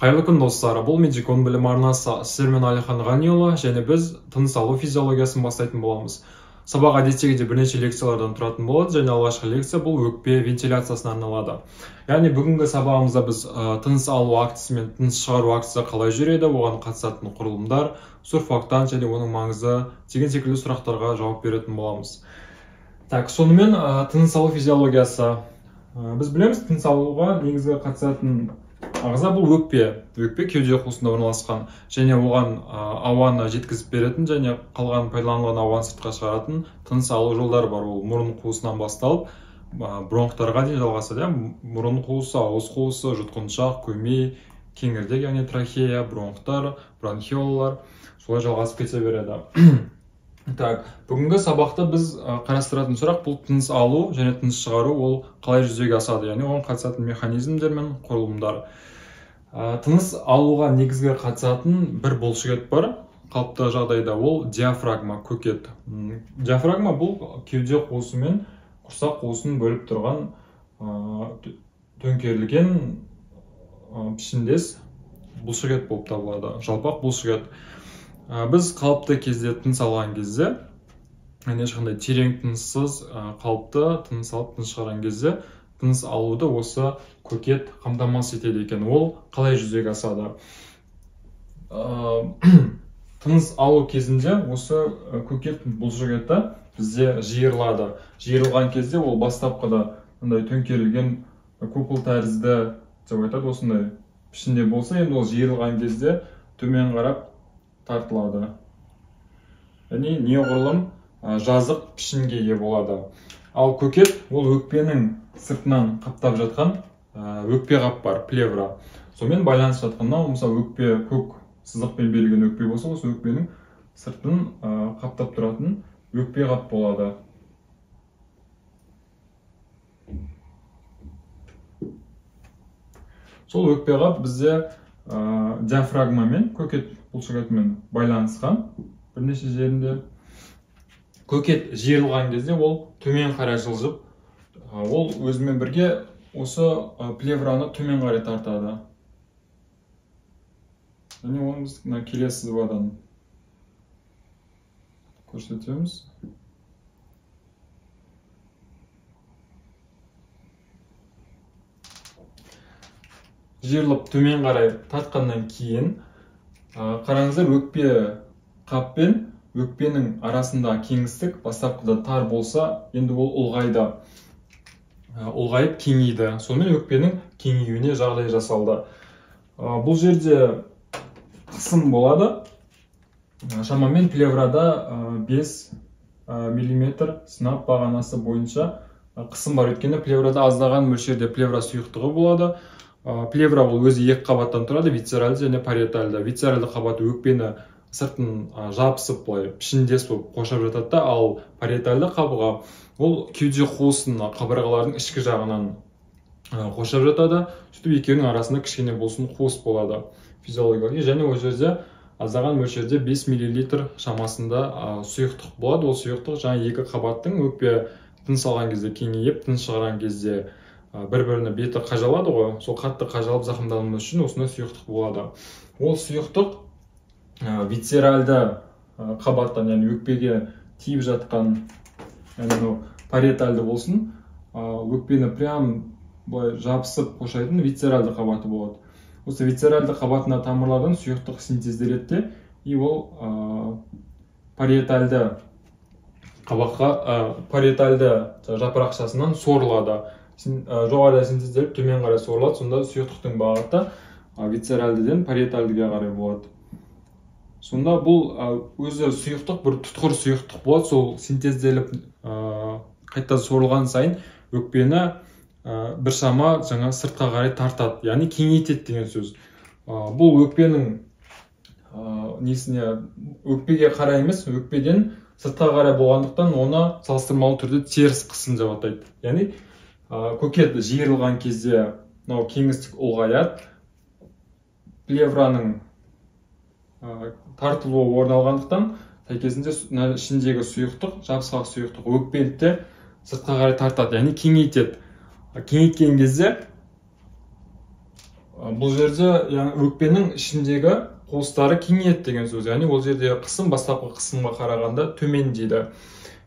Қайырлы күн достар, бұл Медикон білім арнасы, сіздермен Әлихан Ғаниұлы, және біз тыныс алу физиологиясын бастайтын боламыз. Сабақ әдеттегідей бірнеше лекциялардан тұратын болады, және алғашқы лекция бұл өкпе вентиляциясына арналады. Яғни бүгінгі сабағымызда біз тыныс алу актісі мен тыныс шығару актісі қалай жүреді, оған қатысатын құрылымдар, сурфактант және оның маңызы деген секілді сұрақтарға жауап беретін боламыз. Сонымен тыныс алу физиологиясы. Біз білеміз, тыныс алуға негізгі қатысатын ағза бұл өкпе. Өкпе кеуде қуысында орналасқан, және оған ауаны жеткізіп беретін және қалған пайдаланылған ауаны сыртқа шығаратын тыныс алу жолдары бар. Ол мұрын қуысынан басталып, бронхтарға дейін жалғасады. Мұрын қуысы, ауыз қуысы, жұтқыншақ, көмей, кеңірдек, яғни трахея, бронхтар, бронхиолалар солай жалғасып кете береді. Бүгінгі сабақта біз қарастыратын сұрақ бұл тыныс алу және тыныс шығару ол қалай жүзеге асады, яғни оған қатысатын механизмдер мен құрылымдар. Тыныс алуға негізгі қатысатын бір бұлшықет бар, қалыпты жағдайда ол диафрагма, көкет. Диафрагма бұл кеуде қуысы мен құрсақ қуысын бөліп тұрған төңкерілген пішіндес бұлшықет болып табылады, жалпақ бұлшықет. Біз қалыпты кезде тыныс алған кезде, ешқандай терең тыныссыз қалыпты тыныс алып тыныс шығарған кезде тыныс алуды осы көкет қамтамасыз етеді екен. Ол қалай жүзеге асады? Тыныс алу кезінде осы көкет бұлшықеті бізде жиырылады. Жиырылған кезде ол бастапқыда төңкерілген купол тәрізді деп айтады, осындай пішінде болса, енді ол жиырылған кезде төмен қарап тартылады. Яғни неғұрлым жазық пішінге ие болады. Ал көкет ол өкпенің сыртынан қаптап жатқан өкпе қап бар, плевра. Сонымен байланыс жатқанда, мысалы өкпе көк сызықпен берілген өкпе болса, осы өкпенің сыртын қаптап тұратын өкпе қап болады. Сол өкпе қап бізде диафрагмамен, көкет бұлшықетімен байланысқан бірнеше жерінде. Көкет жиырылған кезде ол төмен қарай жылжып, ол өзімен бірге осы плевраны төмен қарай тартады. Және оны біз келесі сызбадан көрсетеміз. Жиырылып төмен қарай тартқаннан кейін қараңыздар, өкпе қап пен өкпенің арасында кеңістік бастапқыда тар болса, енді ол ұлғайды. Ұлғайып кеңейді. Сонымен өкпенің кеңеюіне жағдай жасалды. Бұл жерде қысым болады. Шамамен плеврада 5 мм сынап бағанасы бойынша қысым бар. Өйткені плеврада аздаған мөлшерде плевра сұйықтығы болады. Плевра ол өзі екі қабаттан тұрады, висцеральды және париетальды. Висцеральды қабаты өкпені сыртын жабысып, пішіндес болып қоршап жатады, ал париетальды қабығы ол кеуде қуысын қабырғалардың ішкі жағынан қоршап жатады. Сөйтіп екеуінің арасында кішкене болсын қуыс болады физиологиялық. Және ол жерде аздаған мөлшерде 5 мл шамасында сұйықтық болады. Ол сұйықтық жаңа екі қабаттың өкпе тыныс алған кезде кеңейіп, тыныс шығарған кезде бір-біріне беті қажалады ғой, сол қатты қажалып зақымдануымыз үшін осындай сұйықтық болады. Ол сұйықтық висцеральды қабаттан, яғни өкпеге тиіп жатқан, париетальды болсын, өкпені прям жабысып қоршайтын висцеральды қабаты болады. Осы висцеральды қабатына тамырлардан сұйықтық синтезделеді, и ол париетальды қабаққа, париетальды жапырақшасынан сорылады. Жоғарыда синтезделіп, төмен қарай сорылады. Сонда сұйықтықтың бағыты висцеральдіден париетальдіге қарай болады. Сонда бұл өзі сұйықтық, бір тұтқыр сұйықтық болады. Сол синтезделіп, қайта сорылған сайын өкпені біршама жаңа сыртқа қарай тартады, яғни кеңейтеді деген сөз. Бұл өкпенің несіне, өкпеге қарай емес, өкпеден сыртқа қарай болғандықтан оны салыстырмалы түрде теріс қысым деп атайды. Яғни көкет жиырылған кезде кеңістік ұлғаяды, плевраның тартылуы орын алғандықтан сәйкесінше ішіндегі сұйықтық, жабысқақ сұйықтық өкпені сыртқа қарай тартады, яғни кеңейтеді. Кеңейткен кезде бұл жерде өкпенің ішіндегі қуыстары кеңейеді деген сөз. Яғни ол жерде қысым бастапқы қысымға қарағанда төмендейді.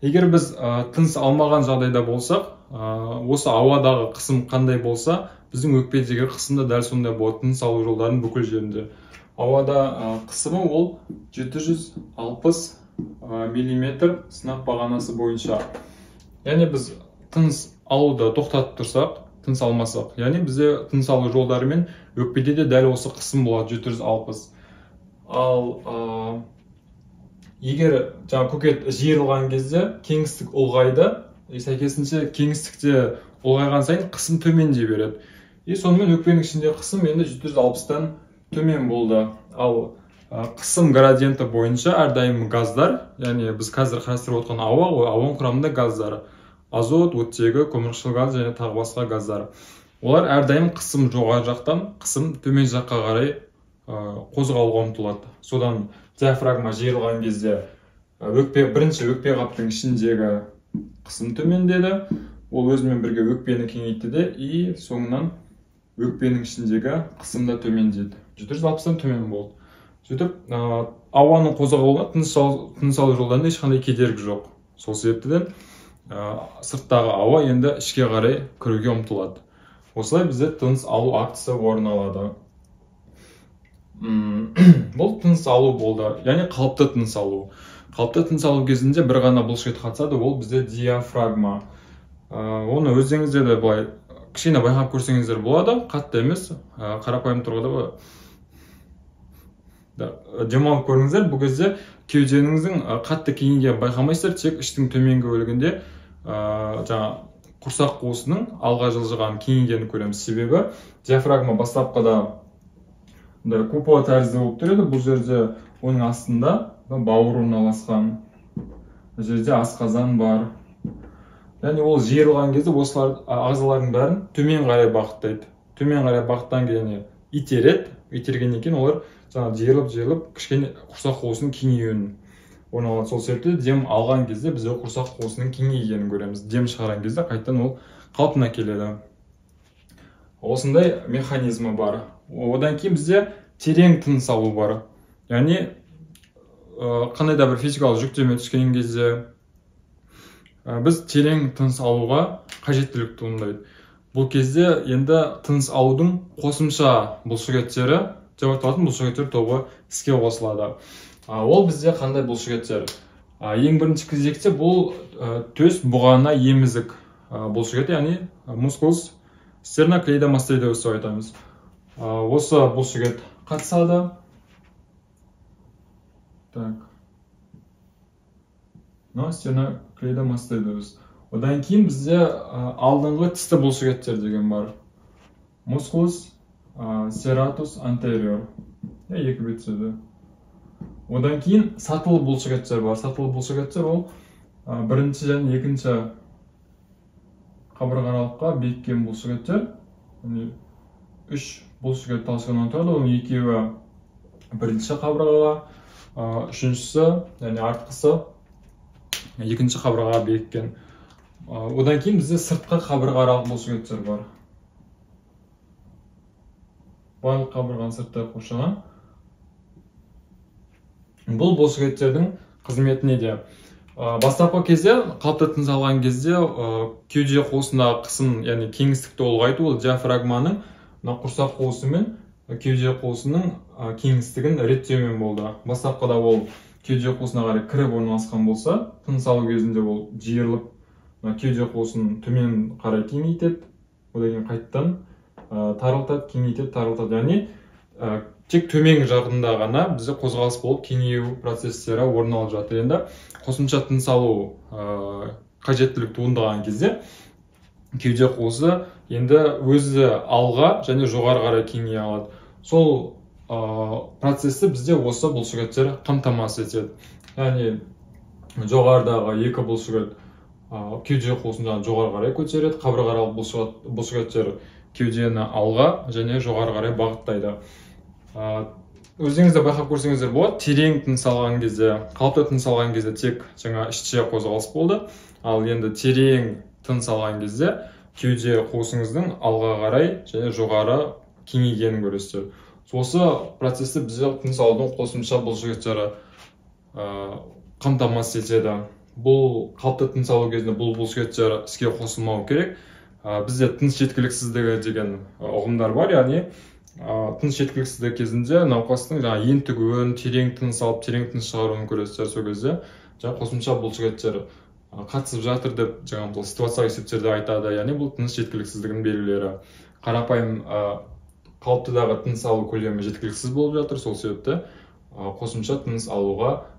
Егер біз тыныс алмаған жағдайда болсақ, осы ауадағы қысым қандай болса, біздің өкпедегі қысым да дәл сондай болады. Тыныс алу жолдарының бүкіл жерінде. Ауада қысымы ол 760 миллиметр сынақ бағанасы бойынша. Яғни біз тыныс алуды тоқтатып тұрсақ, тыныс алмасақ, яғни бізде тыныс алу жолдары мен өкпеде де дәл осы қысым болады 760. Ал егер көкет жиырылған кезде кеңістік ұлғайды, сәйкесінше кеңістікте ұлғайған сайын қысым төмендей береді. Сонымен өкпенің ішінде қысым енді 760-тан төмен болды. Ал қысым градиенті бойынша әрдайым газдар, яғни біз қазір қарастырып отқан ауа, ауаның құрамында газдар, азот, оттегі, көмірқышқыл газ және тағы басқа газдар. Олар әрдайым қысым жоғары жақтан қысым төмен жаққа қарай қозғалуға ұмтылады. Содан диафрагма жиырылған кезде бірінші өкпе қаптың ішіндегі қысым төмендеді, ол өзімен бірге өкпені кеңейтті и соңынан өкпенің ішіндегі қысым да төмендеді. 760-тан төмен болды. Сөйтіп, ауаның қозғалуына тыныс алу жолдарында ешқандай кедергі жоқ. Сол себептен сырттағы ауа енді ішке қарай кіруге ұмтылады. Осылай бізде тыныс алу актісі орын алады. Бұл тыныс алу болды, яғни қалыпты тыныс алу. Қалыпты тыныс алу кезінде бір ғана бұлшықет қатысады, ол бізде диафрагма. Оны өздеріңізде де былай кішкене байқап көрсеңіздер болады, қатты емес, қарапайым тұрғыда демалып көріңіздер. Бұл кезде кеудеңіздің қатты кеңейгенін байқамайсыздар, тек іштің төменгі бөлігінде құрсақ қуысының алға жылжыған кеңейгенін көреміз. Себебі диафрагма бастапқыда купола тәрізді болып тұрады. Бұл жерде оның астында бауыр орналасқан, бұл жерде асқазан бар. Яғни ол жиырылған кезде осылар ағзалардың бәрін төмен қарай бағыттайды. Төмен қарай бағыттан кейін итереді. Итергеннен кейін олар жиырылып кішкене құрсақ қуысының кеңеюін орын алады. Сол себепті дем алған кезде біз құрсақ қуысының кеңейгенін көреміз. Дем шығарған кезде қайтадан ол қалпына келеді. Осындай механизмі бар. Одан кейін бізде терең тыныс алу бар. Яғни қандай да бір физикалық жүктеме түскен кезде біз терең тыныс алуға қажеттілік туындайды. Бұл кезде енді тыныс алудың қосымша бұлшықеттері деп аталатын бұлшықеттер тобы іске қосылады. Ол бізде қандай бұлшықеттер? Ең бірінші кезекте бұл төс бұғана емізік бұлшықеті, яғни мускулус стernocleidomastoideus деп айтамыз. Осы бұлшықет қатысады. Sternocleidomastoideus. Одан кейін бізде алдыңғы тісті бұлшықеттер деген бар. Musculus serratus anterior. Екі бетседі. Одан кейін сатылы бұлшықеттер бар. Сатылы бұлшықеттер ол бірінші және екінші қабырғаралыққа беккен бұлшықеттер. Үш бұлшықет талшығынан тұрады. Оның екеуі бірінші қабырғаға, үшіншісі, яғни артқысы екінші қабырғаға беккен. Одан кейін бізде сыртқы қабырғаралық бұлшықеттер бар. Барлық қабырғаны сырттай қоршаған. Бұл бұлшықеттердің қызметі неде? Бастапқы кезде, қалыпты тыныс алған кезде кеуде қуысындағы қысым, яғни кеңістікті ұлғайту, ол диафрагманың құрсақ қуысы мен кеуде қуысының кеңістігін реттеумен болды. Бастапқыда ол кеуде қуысына қарай кіріп орналасқан болса, тыныс алу кезінде ол жиырылып, кеуде қуысын төмен қарай кеңейтеді, одан кейін қайттан тарылтады, кеңейтеді, тарылтады. Яғни тек төменгі жағында ғана бізде қозғалыс болып кеңею процестері орын алып жатыр. Енді қосымша тыныс алу қажеттілік туындаған кезде кеуде қуысы енді өзі алға және жоғары қарай кеңейе алады. Сол процесті бізде осы бұлшықеттер қамтамасыз етеді. Яғни жоғарыдағы екі бұлшықет кеуде қуысын жоғары қарай көтереді, қабырғаралық бұлшықеттер кеудені алға және жоғары қарай бағыттайды. Өздеріңізде байқап көрсеңіздер болады, терең тыныс алған кезде, қалыпты тыныс алған кезде тек жаңа іште қозғалыс болды, ал енді терең тыныс алған кезде кеуде қуысыңыздың алға қарай және жоғары кеңейгенін көресіздер. Осы процесті бізде тыныс алудың қосымша бұлшықеттері қамтамасыз етеді. Бұл қалыпты тыныс алу кезінде бұл бұлшықеттер іске қосылмау керек. Бізде тыныс жеткіліксіздігі деген ұғымдар бар, яғни тыныс жеткіліксіздігі кезінде науқастың ентігуін, терең тыныс алып, терең тыныс шығаруын көресіздер. Сол кезде қосымша бұлшықеттер қатысып жатыр деп ситуациялық есептерде айтады. Яғни бұл тыныс жеткіліксіздігінің белгілері. Қарапайым қалыптыдағы тыныс алу көлемі жеткіліксіз болып жатыр, сол себепті қосымша тыныс алуға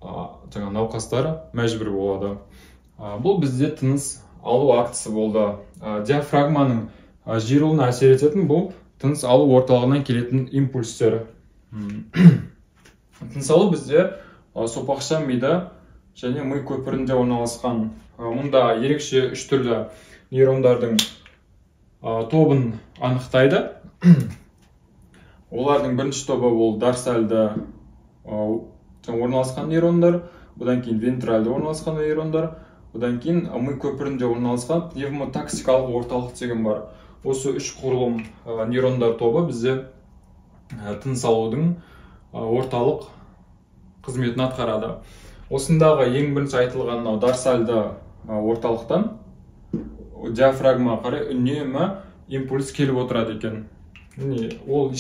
науқастар мәжбүр болады. Бұл бізде тыныс алу актісі болды. Диафрагманың жиырылуына әсер ететін бұл тыныс алу орталығынан келетін импульстер. Тыныс алу бізде сопақша мида және ми көпірінде орналасқан. Мұнда ерекше үш түрлі нейрондардың тобын анықтайды. Олардың бірінші тобы ол дорсальды орналасқан нейрондар, бұдан кейін вентральды орналасқан нейрондар, бұдан кейін ми көпірінде орналасқан пневмотаксикалық орталық деген бар. Осы үш құрылым нейрондар тобы бізде тыныс алудың орталық қызметін атқарады. Осындағы ең бірінші айтылған дорсальды орталықтан диафрагма қарай үнемі импульс келіп отырады екен. Ол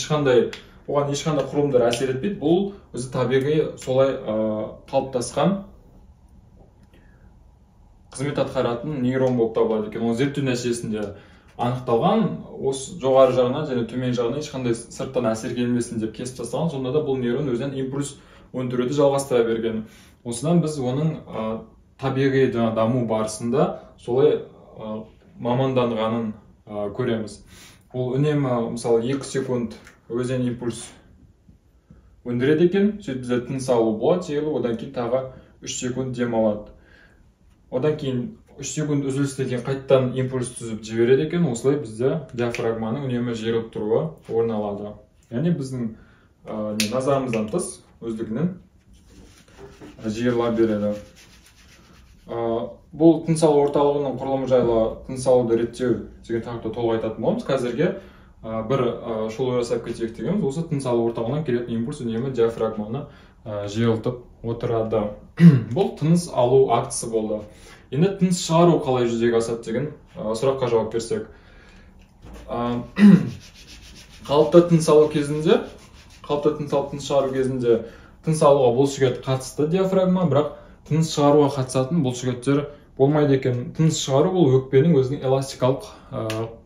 оған ешқандай құрылымдар әсер етпейді. Бұл өзі табиғи солай қалыптасқан қызмет атқаратын нейрон болып табылады екен. Ол зерттеу нәтижесінде анықталған, осы жоғары жағынан және төмен жағынан ешқандай сырттан әсер келмесін деп кесіп тастаған. Сонда да бұл нейрон өзінен импульс өндіруді жалғастыра берген. Осыдан біз оның табиғи даму барысында солай маманданғанын көреміз. Ол үнемі мысалы 2 секунд өзен импульс өндіреді екен, сөйтіп бізде тыныс алу болады, жиылу, одан кейін тағы 3 секунд дем алады. Одан кейін 3 секунд үзілістен кейін қайттан импульс түзіп жібереді екен, осылай бізде диафрагманың үнемі жиырылып тұруы орын алады. Яғни біздің назарымыздан тыс өздігінен жиырыла береді. Бұл тыныс алу орталығының құрылымы жайлы тыныс алуды реттеу деген тақырыпта толық айтатын боламыз. Қазірге бір шолу жасап кетейік дегенбіз. Осы тыныс алу орталығынан келетін импульс үнемі диафрагманы жиылтып отырады. Бұл тыныс алу актісі болды. Енді тыныс шығару қалай жүзеге асады деген сұраққа жауап берсек. Қалыпты тыныс алу кезінде, тыныс шығару кезінде тыныс алуға бұлшықет қатысты диафрагма, бірақ тыныс шығаруға қатысатын бұлшықеттер болмайды екен. Тыныс шығару бұл өкпенің өзінің эластикалық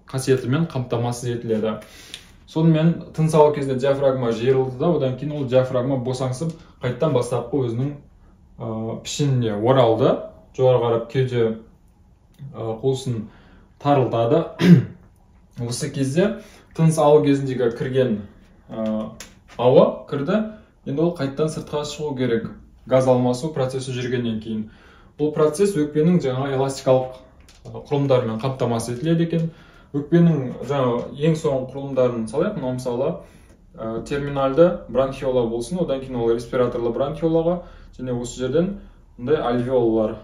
қасиетімен қамтамасыз етіледі. Сонымен тыныс алу кезінде диафрагма жиырылды да, одан кейін ол диафрагма босаңсып, қайттан бастапқы өзінің пішініне оралды. Жоғары қарап кеуде қуысын тарылтады. Осы кезде тыныс алу кезіндегі кірген ауа кірді, енді ол қайттан сыртқа шығу керек. Газ алмасу процесі жүргеннен кейін. Бұл процесс өкпенің эластикалық құрылымдарымен қамтамасыз етіледі екен. Өкпенің ең соңғы құрылымдарын салайық. Мысалы, терминальды бронхиола болсын, одан кейін ол респираторлы бронхиолаға, және осы жерден мұндай альвеолалар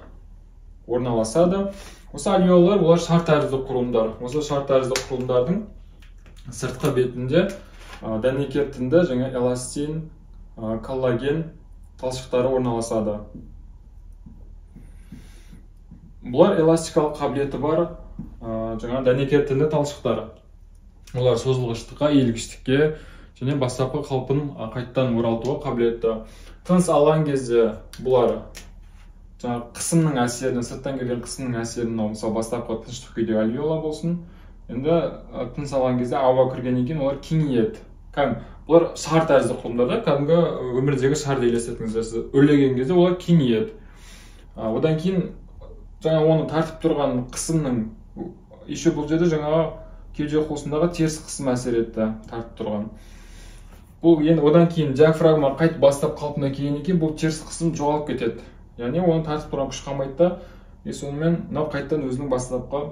орналасады. Осы альвеолалар олар шар тәрізді құрылымдар. Осы шар тәрізді құрылымдардың сыртқы бетінде дәнекер тінді эластин, коллаген талшықтары орналасады. Бұлар эластикалық қабілеті бар дәнекер тінді талшықтар. Олар созылғыштыққа, иілгіштікке және бастапқы қалпын қайттан оралтуға қабілетті. Тыныс алған кезде бұлар қысымның әсеріне, сырттан келген қысымның әсеріне, мысалы бастапқы тыныштық күйдегі альвеола болсын, енді тыныс алған кезде ауа кіргеннен кейін олар кеңейеді. Бұлар шар тәрізді құрылымдар, кәдімгі өмірдегі шарды елестетіңіздер. Үрлеген кезде олар кеңейеді. Одан кейін оны тартып тұрған қысымның еще бұл жерде кеуде қуысындағы теріс қысым әсер етті, тартып тұрған. Бұл енді одан кейін диафрагма қайт бастап қалпына келгеннен кейін бұл теріс қысым жоғалып кетеді. Яғни оны тартып тұрған күш қалмайды да, сонымен мынау қайттан өзінің бастапқы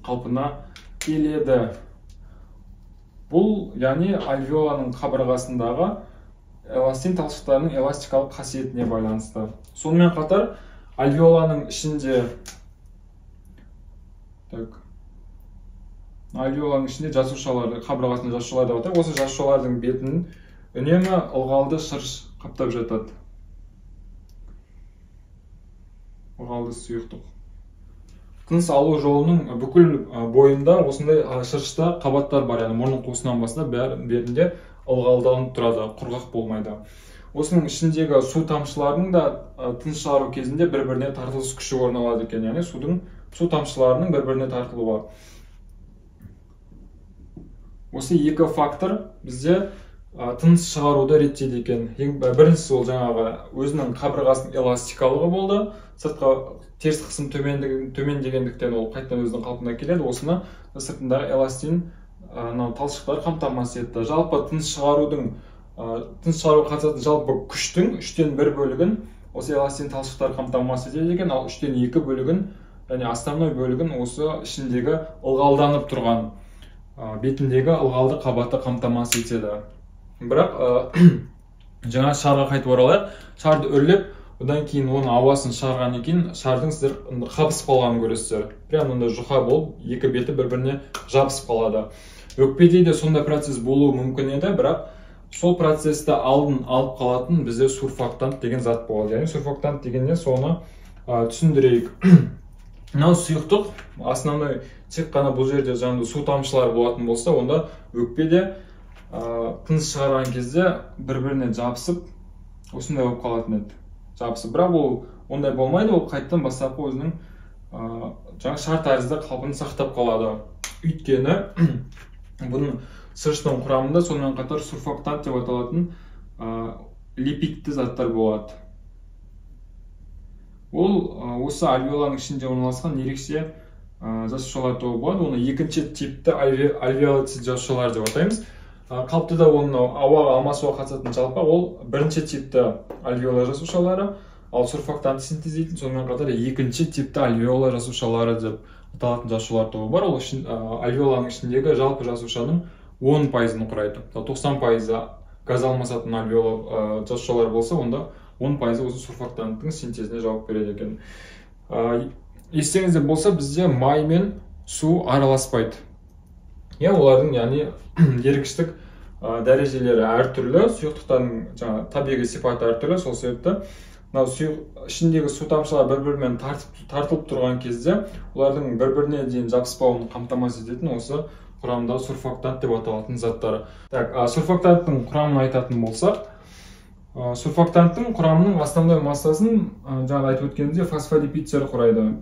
қалпына келеді. Бұл, яғни альвеоланың қабырғасындағы эластин талшықтарының эластикалық қасиетіне байланысты. Сонымен қатар альвеоланың ішінде альвеоланың ішінде жасушаларды, қабырғасында жасушалар деп атайды. Осы жасушалардың бетін үнемі ылғалды шырыш қаптап жатады. Ылғалды сұйықтық. Тыныс алу жолының бүкіл бойында осындай шырышта қабаттар бар, яғни мұрын қуысынан бастап бәрінде ылғалданып тұрады, құрғақ болмайды. Осының ішіндегі су тамшыларының да тыныс шығару кезінде бір-біріне тартылыс күші орын алады екен, яғни су тамшыларының бір-біріне тартылуы. Осы екі фактор бізде тыныс шығаруды реттейді екен. Біріншісі ол жаңағы өзінің қабырғасының эластикалығы болды. Сыртқа теріс қысым төмендегендіктен ол қайтадан өзінің қалпына келеді. Осыны сыртындағы эластин талшықтар қамтамасыз етті. Жалпы тыныс шығаруға қатысатын жалпы күштің 3-тен 1 бөлігін осы эластин талшықтар қамтамасыз етеді екен, ал 3-тен 2 бөлігін, яғни основной бөлігін осы ішіндегі ылғалданып тұрған бетіндегі ылғалды қабаты қамтамасыз етеді. Бірақ жаңа шарға қайтып оралайық. Шарды үрлеп, одан кейін оның ауасын шығарғаннан кейін шардың сіздер қабысып қалғанын көресіздер. Прям мында жұқа болып, екі беті бір-біріне жабысып қалады. Өкпеде де сондай процесс болуы мүмкін еді, бірақ сол процессті алдын алып қалатын бізде сурфактант деген зат болады. Яғни сурфактант дегенде соны түсіндірейік. Мынау сұйықтық, основной тек қана бұл жерде жаңағы су тамшылары болатын болса, онда өкпеде тыныс шығарған кезде бір-біріне жабысып, осындай болып қалатын еді. Жабысып, бірақ ол ондай болмайды, ол қайтадан бастапқы өзінің жаңағы шар тәрізді қалпын сақтап қалады. Өйткені бұның шырыштың құрамында сонымен қатар сурфактант деп аталатын липидті заттар болады. Ол осы альвеоланың ішінде орналасқан ерекше жасушалар тобы болады. Оны екінші типті альвеолоцит жасушалар деп атаймыз. Қалыптыда оның ауаға алмасуға қатысатын жалпы ол бірінші типті альвеола жасушалары, ал сурфактант синтездейтін сонымен қатар екінші типті альвеола жасушалары деп аталатын жасушалар тобы бар. Ол альвеоланың ішіндегі жалпы жасушаның 10%-ын құрайды. 90% газ алмасатын альвеола жасушалар болса, онда 10% осы сурфактанттың синтезіне жауап береді екен. Естеріңізде болса, бізде май мен су араласпайды. Олардың яғни ерікіштік дәрежелері әртүрлі, сұйықтықтардың табиғи сипаты әртүрлі, сол себепті ішіндегі су тамшылар бір-бірімен тартылып тұрған кезде олардың бір-біріне дейін жабыспауын қамтамасыз ететін осы құрамында сурфактант деп аталатын заттары. Сурфактанттың құрамын айтатын болсақ, сурфактанттың құрамының основной массасын жаңа айтып өткенімізде фосфолипидтер құрайды.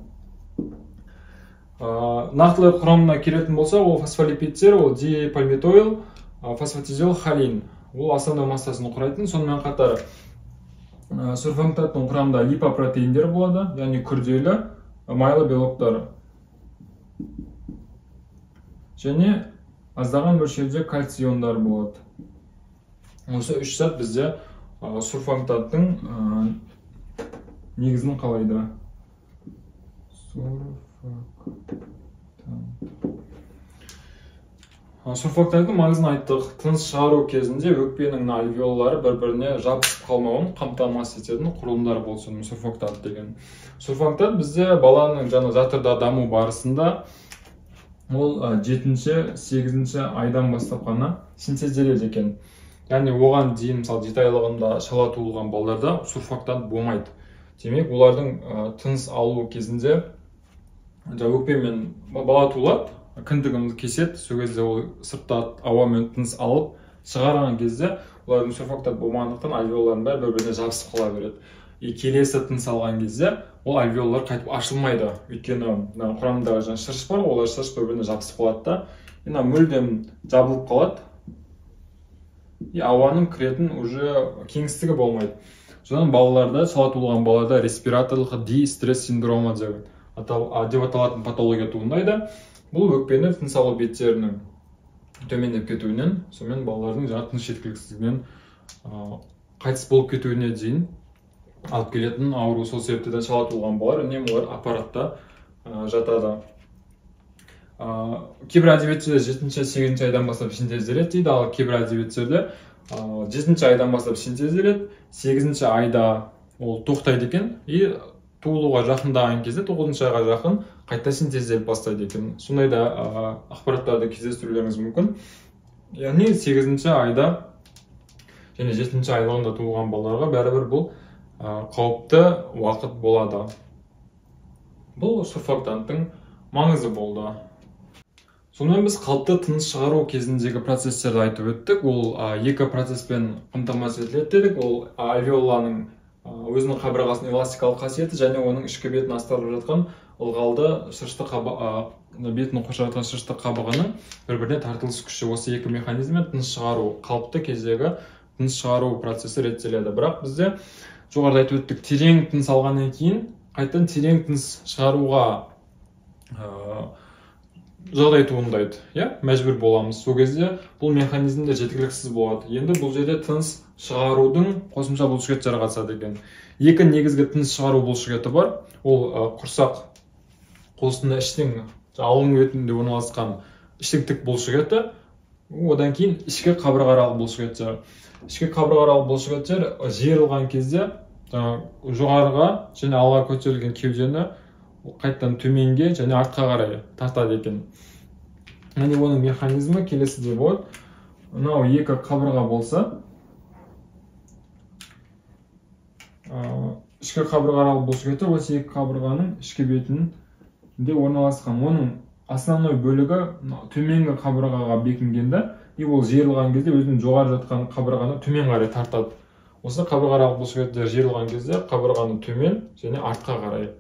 Нақтылы құрамына келетін болса, ол фосфолипидтер, ол дипальмитойл, фосфатидил, холин. Ол основной массасын құрайтын. Сонымен қатар сурфактанттың құрамында липопротеиндер болады, яғни күрделі майлы белоктар. Және аздаған мөлшерде кальций иондары болады. Осы үш зат бізде сурфактанттың негізін қалайды. Сурфактанттың маңызын айттық. Тыныс шығару кезінде өкпенің альвеолалары бір-біріне жабысып қалмауын қамтамасыз ететін құрылымдар болсын сурфактант деген. Сурфактант бізде баланың жатырда даму барысында ол 7-8 айдан бастап қана синтезделеді екен. Яғни оған дейін, мысалы 7 айлығында шала туылған балаларда сурфактант болмайды. Демек, олардың тыныс алу кезінде өкпемен бала туылады, кіндігін кеседі, сол кезде ол сыртта ауамен тыныс алып шығарған кезде олардың сурфактант болмағандықтан альвеолалардың бәрі бір-біріне жабысып қала береді. Келесі тыныс алған кезде ол альвеолалар қайтып ашылмайды. Өйткені құрамындағы шырыш бар, олар шырыш бір-біріне жабысып қалады да, мүлдем жабылып қалады. Ауаның кіретін уже кеңістігі болмайды. Содан балаларда, шала туылған балаларда респираторлық дистресс синдромы деп аталатын патология туындайды. Бұл өкпені тыныс алу беттерінің төмендеп кетуінен, сонымен балалардың тыныс жеткіліксіздігінен қайтыс болып кетуіне дейін алып келетін ауру. Сол себептен шала туылған балалар үнемі олар аппаратта жатады. Кейбір әдебиеттерде 7-8 айдан бастап синтезделеді дейді, ал кейбір әдебиеттерде 7 айдан бастап синтезделеді, 8 айда ол тоқтайды екен, и туылуға жақындаған кезде 9-шы айға жақын қайта синтезделіп бастайды екен. Сондай да ақпараттарды кездестірулеріңіз мүмкін. Яғни 8-ші айда және 7-ші айлығында туылған балаларға бәрібір бұл қауіпті уақыт болады. Бұл сурфактанттың маңызы болды. Сонымен біз қалыпты тыныс шығару кезіндегі процестерді айтып өттік. Ол екі процеспен қамтамасыз етіледі дедік. Ол альвеоланың өзінің қабырғасының эластикалық қасиеті және оның ішкі бетін астарлап жатқан ылғалды бетін қоршап жатқан шырышты қабығының бір-біріне тартылыс күші. Осы екі механизммен тыныс шығару, қалыпты кездегі тыныс шығару процесі реттеледі. Бірақ бізде жоғарыда айтып өттік, терең тыныс алғаннан кейін қайтадан терең тыныс шығаруға жағдай туындайды, мәжбүр боламыз. Сол кезде бұл механизмде жеткіліксіз болады. Енді бұл жерде тыныс шығарудың қосымша бұлшықеттері қатысады екен. Екі негізгі тыныс шығару бұлшықеті бар. Ол құрсақ қуысында іштің алың бетінде орналасқан іштің тік бұлшықеті. Одан кейін ішкі қабырғааралық бұлшықеттер. Ішкі қабырғааралық бұлшықеттер жиырылған кезде жоғарыға және алға көтерілген кеудені қайттан төменге және артқа қарай тартады екен. Яғни оның механизмі келесідей болады. Мынау екі қабырға болса, ішкі қабырғааралық бұлшықеттер осы екі қабырғаның ішкі бетінде орналасқан. Оның основной бөлігі төменгі қабырғаға бекінгенде, ол жиырылған кезде өзінің жоғары жатқан қабырғаны төмен қарай тартады. Осы қабырғааралық бұлшықеттер жиырылған кезде қабырғаны төмен және артқа қарай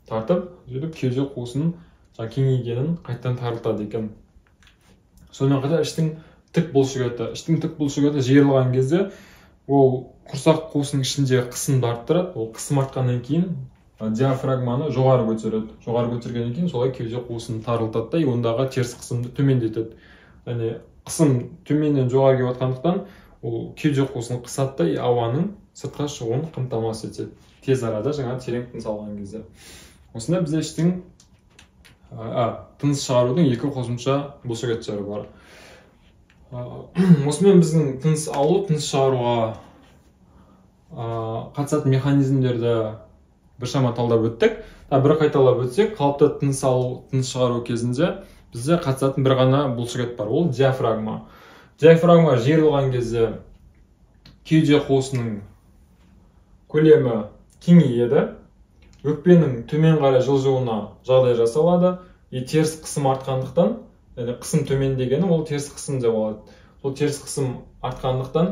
тартып, кеуде қуысының кеңейгенін қайттан тарылтады екен. Сонымен қатар іштің тік бұлшықеті. Іштің тік бұлшықеті жиырылған кезде ол құрсақ қуысының ішінде қысымды арттырады. Ол қысым артқаннан кейін диафрагманы жоғары көтереді. Жоғары көтергеннен кейін солай кеуде қуысын тарылтады да, ондағы теріс қысымды төмендетеді. Яғни қысым төменнен жоғары келіп жатқандықтан ол кеуде қуысын қысады да, ауаның сыртқа шығуын қамтамасыз етеді. Тез арада жаңа терең тыныс алған кезде. Осында бізде іштің тыныс шығарудың екі қосымша бұлшықеттері бар. Осымен біздің тыныс алу, тыныс шығаруға қатысатын механизмдерді біршама талдап өттік. Бір қайталап өтсек, қалыпты тыныс алу, тыныс шығару кезінде бізде қатысатын бір ғана бұлшықет бар. Ол диафрагма. Диафрагма жиырылған кезде кеуде қуысының көлемі кеңейеді. Өкпенің төмен қарай жылжуына жағдай жасалады. Теріс қысым артқандықтан, қысым төмен дегені ол теріс қысым деп болады. Сол теріс қысым артқандықтан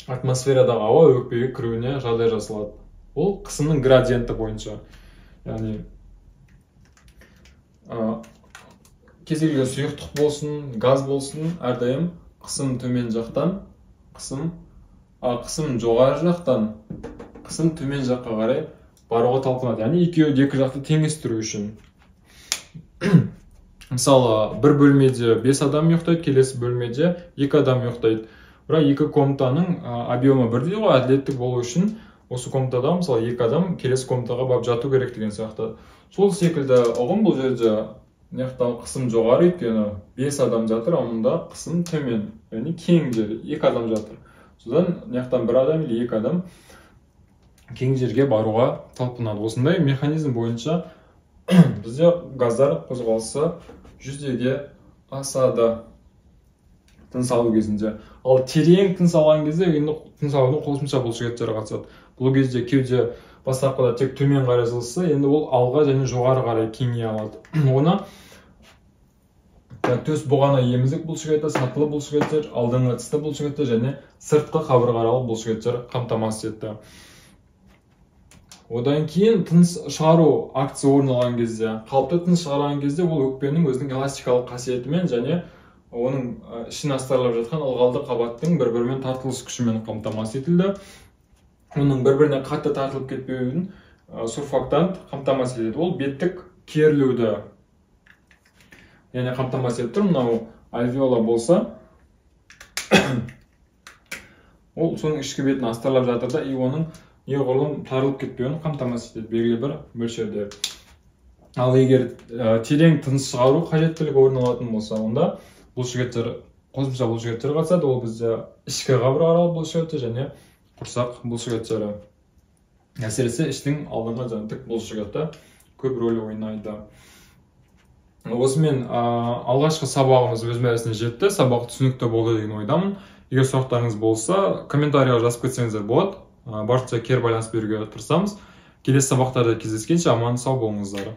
атмосферадағы ауа өкпеге кіруіне жағдай жасалады. Ол қысымның градиенті бойынша. Яғни кез келген сұйықтық болсын, газ болсын, әрдайым қысым төмен жақтан, қысым жоғары жақтан, қысым төмен жаққа қарай баруға талпынады. Яғни екеуі екі жақты теңестіру үшін. Мысалы, бір бөлмеде 5 адам ұйықтайды, келесі бөлмеде 2 адам ұйықтайды. Бірақ екі комнатаның объемы бірдей ғой, әділеттік болу үшін осы комнатада мысалы 2 адам келесі комнатаға барып жату керек деген сияқты. Сол секілді ұғым бұл жерде қысым жоғары өйткені 5 адам жатыр, онда қысым төмен, яғни кең жер 2 адам жатыр. Содан бір адам или 2 адам кең жерге баруға талпынады. Осындай механизм бойынша бізде газдар қозғалысы жүзеге асады тыныс алу кезінде. Ал терең тыныс алған кезде тыныс алудың қосымша бұлшықеттері қатысады. Бұл кезде кеуде бастапқыда тек төмен қарай жылжыса, енді ол алға және жоғары қарай кеңейе алады. Оны төс бұғана емізік бұлшықеті, сатылы бұлшықеттер, алдыңғы тісті бұлшықеттер және сыртқы қабырғааралық бұлшықеттер қамтамасыз етті. Одан кейін тыныс шығару акция орын алған кезде, қалыпты тыныс шығарған кезде ол өкпенің өзінің эластикалық қасиетімен және оның ішін астарлап жатқан ылғалды қабаттың бір-бірімен тартылыс күшімен қамтамасыз етілді. Оның бір-біріне қатты тартылып кетпеуін сурфактант қамтамасыз етеді. Ол беттік керілуді қамтамасыз етті. Мынау альвеола болса, ол соның ішкі бетін астарлап жатыр да, оның неғұрлым тарылып кетпеуін қамтамасыз етеді белгілі бір мөлшерде. Ал егер терең тыныс шығару қажеттілігі орын алатын болса, онда қосымша бұлшықеттер қатысады. Ол бізде ішкі қабырғааралық бұлшықеттер және құрсақ бұлшықеттері. әсіресе іштің алдыңғы жаңағы тік бұлшықеті көп рөл ойнайды. Осымен алғашқы сабағымыз өз мәресіне жетті. Сабақ түсінікті болды деген ойдамын. Егер сұрақтарыңыз болса, комментарийға жазып кетсеңіздер болады. Барынша кері байланыс беруге тырысамыз. Келесі сабақтарда кездескенше аман сау болыңыздар.